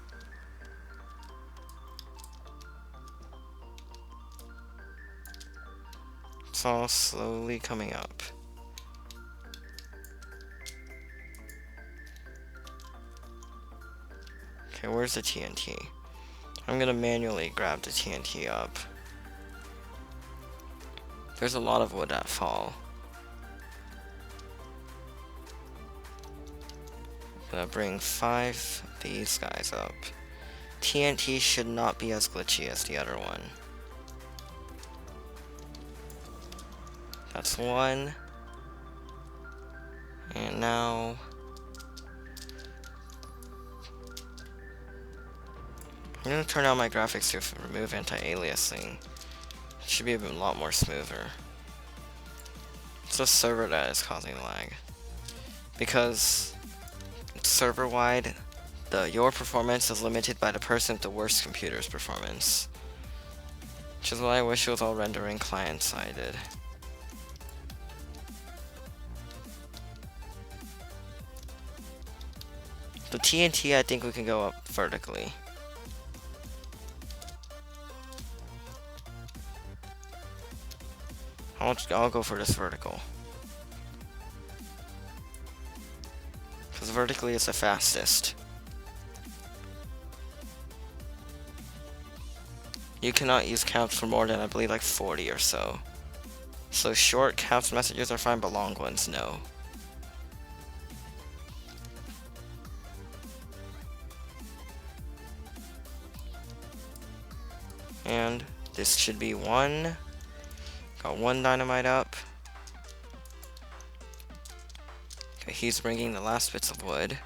It's all slowly coming up. Okay, where's the TNT? I'm gonna manually grab the TNT up. There's a lot of wood that fall. Gonna bring 5 of these guys up. TNT should not be as glitchy as the other one. That's 1. And now I'm gonna turn on my graphics to remove anti-aliasing. It should be a lot more smoother. It's the server that is causing lag. Because server-wide, your performance is limited by the person with the worst computer's performance. Which is why I wish it was all rendering client-sided. The TNT, I think we can go up vertically. I'll go for this vertical. Because vertically is the fastest. You cannot use caps for more than, I believe, like 40 or so. So short caps messages are fine, but long ones, no. And this should be 1. Got 1 dynamite up. Okay, he's bringing the last bits of wood.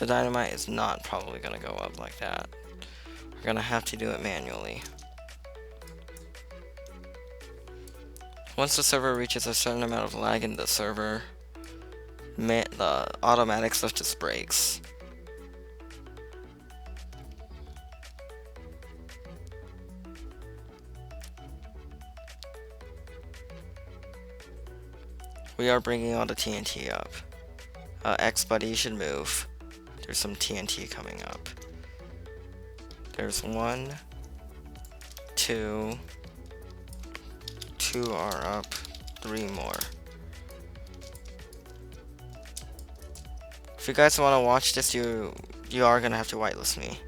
The dynamite is not probably gonna go up like that. We're gonna have to do it manually. Once the server reaches a certain amount of lag in the server, the automatic stuff just breaks. We are bringing all the TNT up. X buddy, you should move. There's some TNT coming up. There's 1, 2. 2 are up. 3 more. If you guys want to watch this, you are gonna have to whitelist me.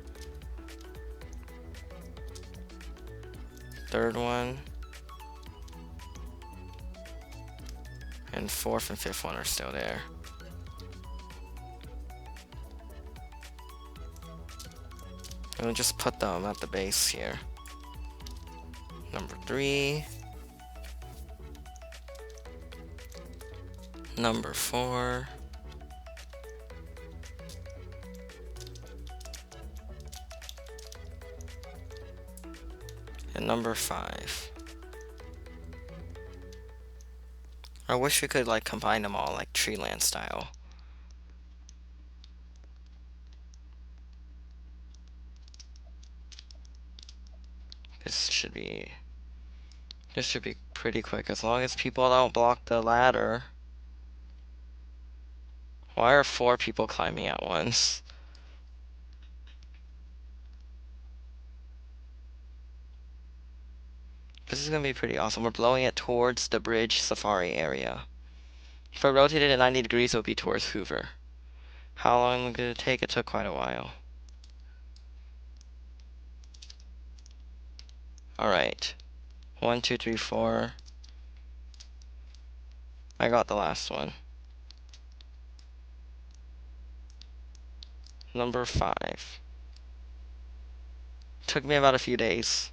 Third one. And 4th and 5th one are still there. And we'll just put them at the base here. Number 3. Number 4. And number 5. I wish we could like combine them all like tree land style. This should be pretty quick as long as people don't block the ladder. Why are 4 people climbing at once? This is gonna be pretty awesome. We're blowing it towards the bridge safari area. If I rotated it 90 degrees, it would be towards Hoover. How long did it take? It took quite a while. Alright. 1, 2, 3, 4. I got the last one. Number 5. Took me about a few days.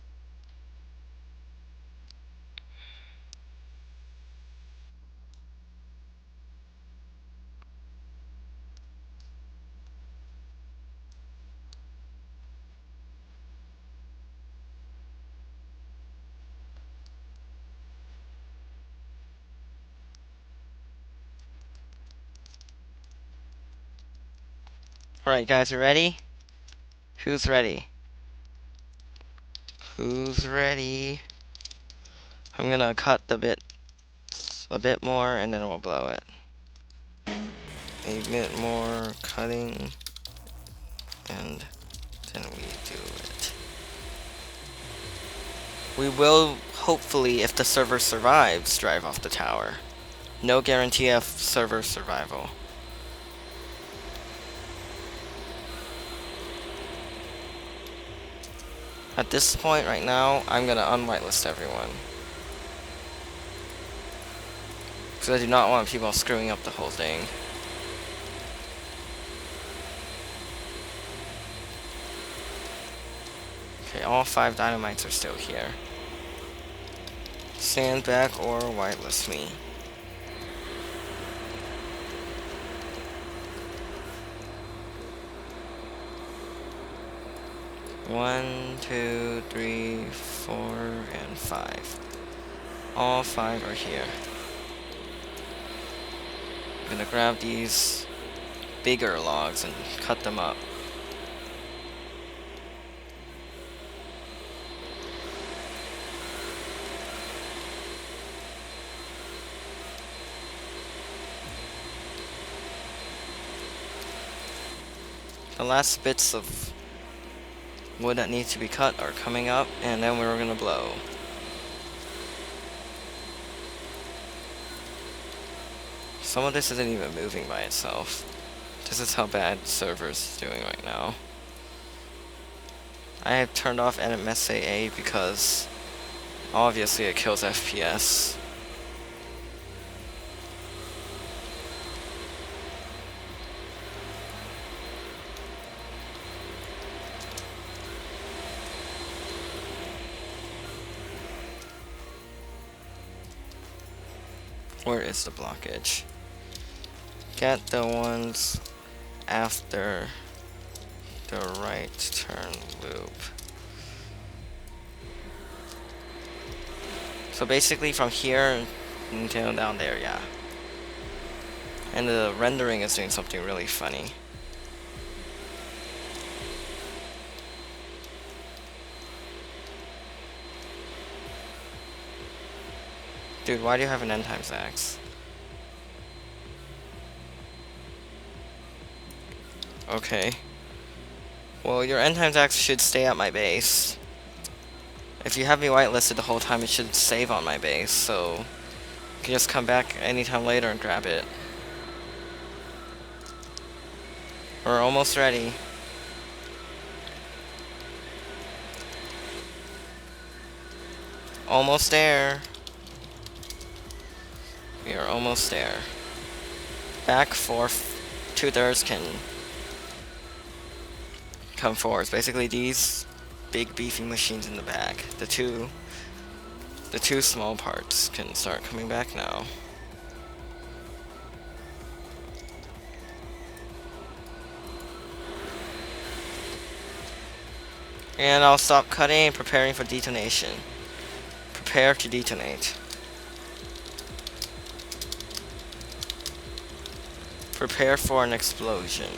Alright guys, you ready? Who's ready? Who's ready? I'm gonna cut a bit more and then we'll blow it. A bit more cutting and then we do it. We will hopefully, if the server survives, drive off the tower. No guarantee of server survival. At this point right now, I'm gonna unwhitelist everyone. Because I do not want people screwing up the whole thing. Okay, all 5 dynamites are still here. Stand back or whitelist me. One, 2, 3, 4, and 5. All 5 are here. I'm gonna grab these bigger logs and cut them up. The last bits of wood that needs to be cut are coming up, and then we're gonna blow. Some of this isn't even moving by itself. This is how bad the server is doing right now. I have turned off NMSAA because obviously it kills FPS. Where is the blockage? Get the ones after the right turn loop. So basically from here until down there, yeah. And the rendering is doing something really funny. Dude, why do you have an end times X? Okay. Well, your end times X should stay at my base. If you have me whitelisted the whole time, it should save on my base, so you can just come back anytime later and grab it. We're almost ready. Almost there. We are almost there. Back 2/3 can come forwards. Basically these big beefy machines in the back. The two small parts can start coming back now. And I'll stop cutting and preparing for detonation. Prepare to detonate. Prepare for an explosion.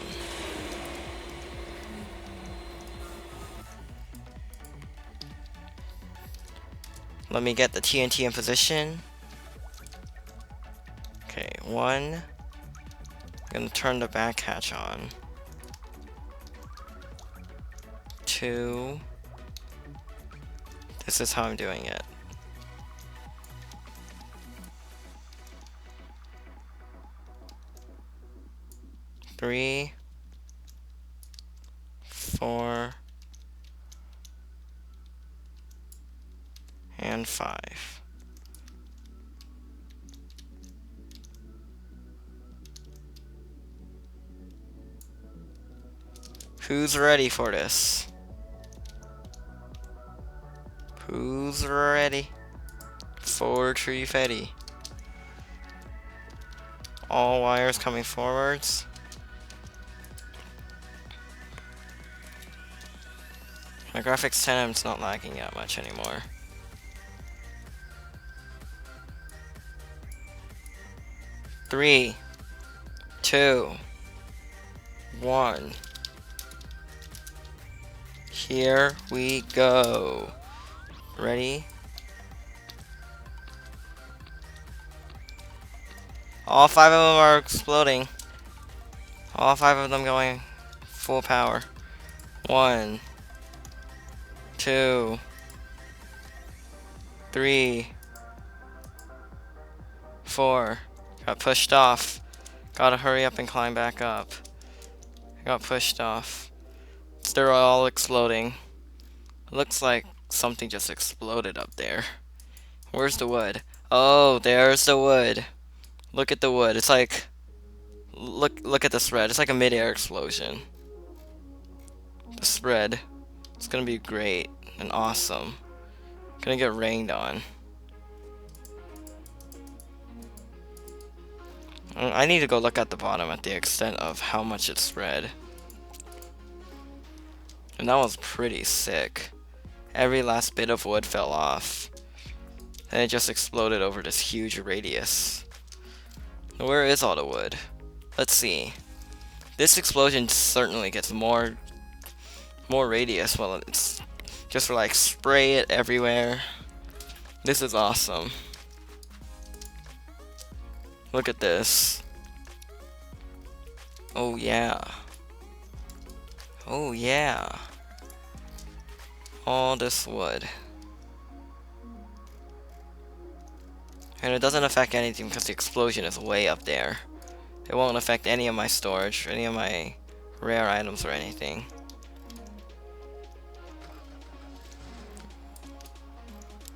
Let me get the TNT in position. Okay, 1. I'm gonna turn the back hatch on. 2. This is how I'm doing it. 3, 4, and 5. Who's ready for this? Who's ready for TREEFETTI? All wires coming forwards. My graphics 10's not lagging that much anymore. 3, 2, 1. Here we go. Ready? All 5 of them are exploding. All 5 of them going full power. 1, 2, 3, 4. Got pushed off. Gotta hurry up and climb back up. Got pushed off. They're all exploding. Looks like something just exploded up there. Where's the wood? Oh, there's the wood. Look at the wood. It's like, look at the spread. It's like a mid-air explosion. The spread. It's gonna be great and awesome. Gonna get rained on. I need to go look at the bottom at the extent of how much it spread. And that was pretty sick. Every last bit of wood fell off. And it just exploded over this huge radius. Where is all the wood? Let's see. This explosion certainly gets more radius. Well, it's just for like spray it everywhere. This is awesome. Look at this. Oh yeah. Oh yeah. All this wood. And it doesn't affect anything because the explosion is way up there. It won't affect any of my storage, any of my rare items or anything.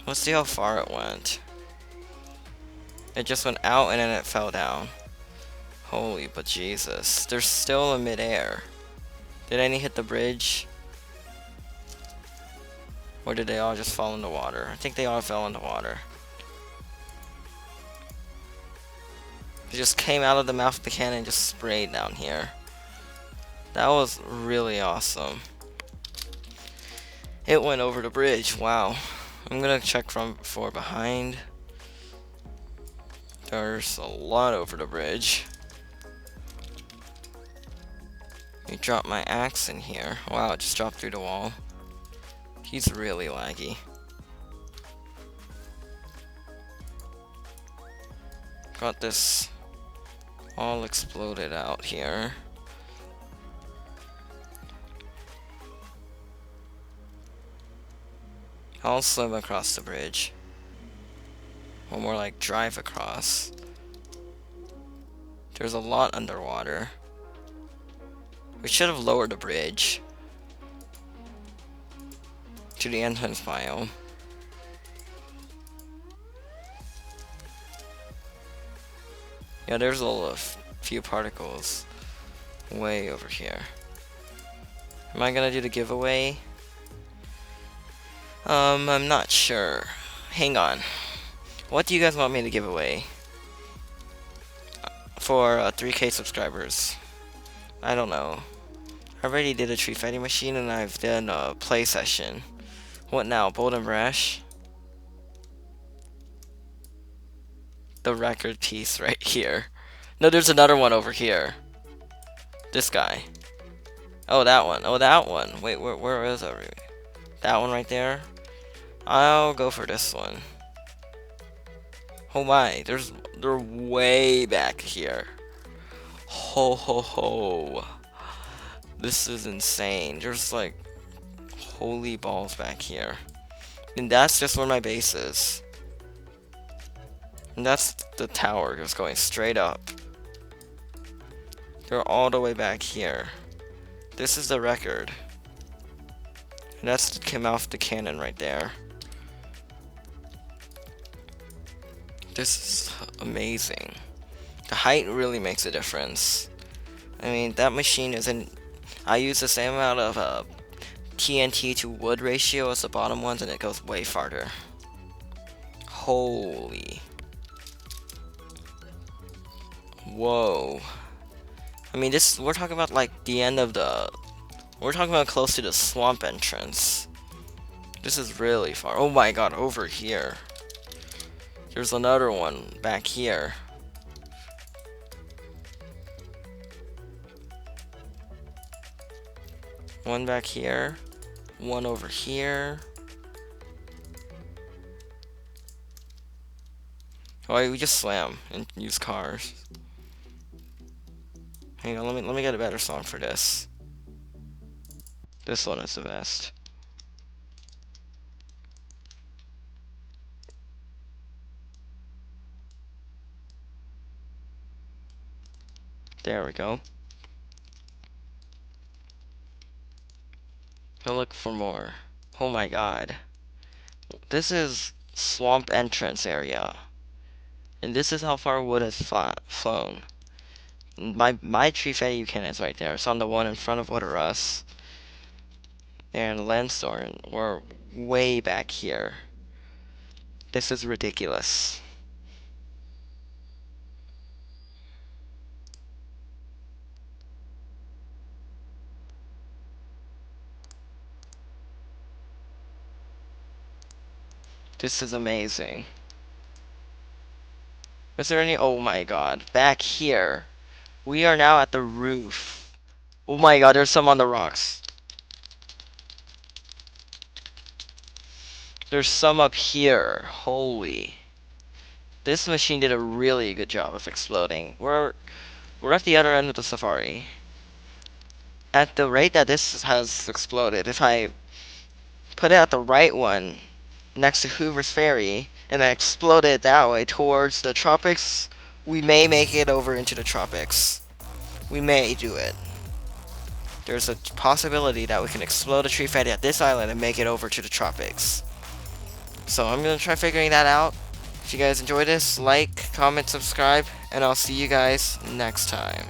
Let's see how far it went. It just went out and then it fell down. Holy but Jesus. They're still in midair. Did any hit the bridge? Or did they all just fall into water? I think they all fell into water. It just came out of the mouth of the cannon and just sprayed down here. That was really awesome. It went over the bridge. Wow. I'm gonna check for behind. There's a lot over the bridge. Let me drop my axe in here. Wow, it just dropped through the wall. He's really laggy. Got this all exploded out here. I'll swim across the bridge. Or more like drive across. There's a lot underwater. We should have lowered the bridge to the entrance biome. Yeah, there's a few particles way over here. Am I gonna do the giveaway? I'm not sure. Hang on. What do you guys want me to give away? For 3K subscribers. I don't know. I already did a TREEFETTI machine and I've done a play session. What now? Bold and Brash? The record piece right here. No, there's another one over here. This guy. Oh, that one. Oh, that one. Wait, where is it? That one right there? I'll go for this one. Oh my, they're way back here. Ho ho ho. This is insane. There's like holy balls back here. And that's just where my base is. And that's the tower just going straight up. They're all the way back here. This is the record. And that's the mouth of the cannon right there. This is amazing. The height really makes a difference. I mean, that machine isn't... I use the same amount of TNT to wood ratio as the bottom ones, and it goes way farther. Holy. Whoa. I mean, we're talking about like the end of the... We're talking about close to the swamp entrance. This is really far. Oh my god, over here. There's another one back here. One back here. One over here. Oh, we just swam and used cars. Hang on, let me get a better song for this. This one is the best. There we go. I'll look for more. Oh my god. This is swamp entrance area. And this is how far wood has flown. My TREEFETTI cannon is right there. It's on the one in front of Water Us. And Landstorm, we're way back here. This is ridiculous. This is amazing. Is there any... Oh my god. Back here. We are now at the roof. Oh my god, there's some on the rocks. There's some up here. Holy. This machine did a really good job of exploding. We're at the other end of the safari. At the rate that this has exploded, if I put it at the right one, next to Hoover's Ferry, and then explode it that way towards the tropics, we may make it over into the tropics. We may do it. There's a possibility that we can explode a TREEFETTI at this island and make it over to the tropics. So I'm gonna try figuring that out. If you guys enjoyed this, like, comment, subscribe, and I'll see you guys next time.